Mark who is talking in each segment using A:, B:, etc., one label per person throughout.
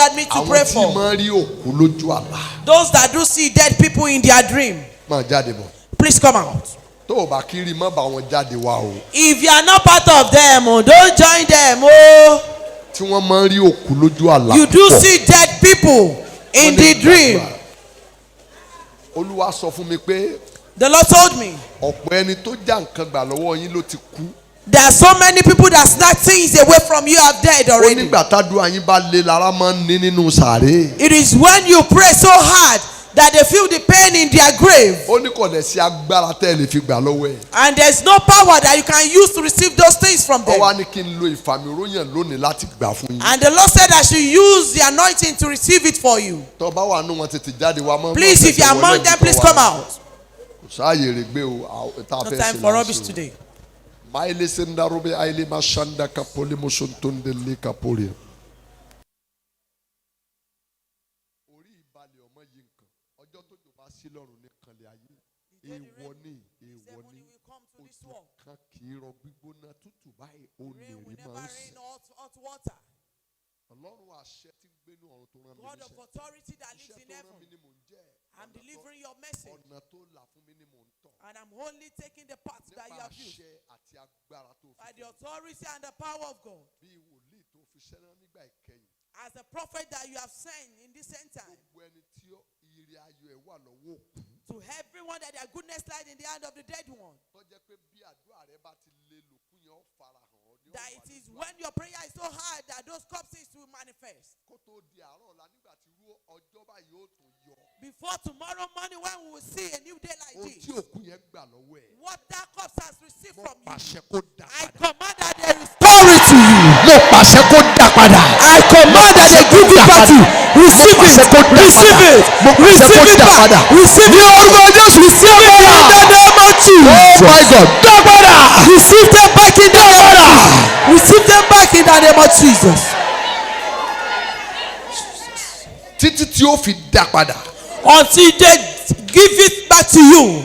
A: ordered me to pray for. Those that do see dead people in their dream. Please come out. If you are not part of them, don't join them. You do see dead people in the dream. The Lord told me there are so many people that snatch things away from you are dead already. It is when you pray so hard that they feel the pain in their grave. And there's no power that you can use to receive those things from them. And the Lord said I should use the anointing to receive it for you. Please, if you are among them, please come out. No time for rubbish today. God of authority that lives in heaven, I'm delivering your message, and I'm only taking the path that you have used by the authority and the power of God. As a prophet that you have sent in this end time, to everyone that their goodness lies in the hand of the dead one. That it is when your prayer is so hard that those corpses will manifest. Before tomorrow morning, when we will see a new day like this, what that corpse has received from you, I command that they restore it to you. I command that they give it back to you. Receive it. Receive it. Receive it back. Receive it. Receive it in the name of Jesus. Oh my God. Receive them back in the name of Jesus. Receive them back in the name of Jesus. Until they give it back to you,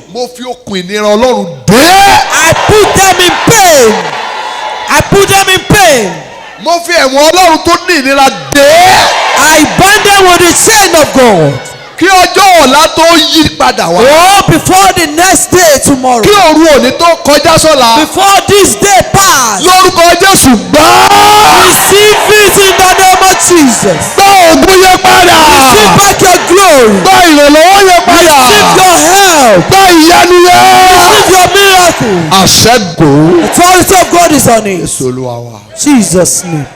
A: I put them in pain. I put them in pain. I bind them with the chain of God. Oh, before the next day tomorrow. Before this day pass. Receive it in the name of Jesus. Receive back your glory. Receive your help. Receive your miracle. Authority of God is on it. Jesus' name.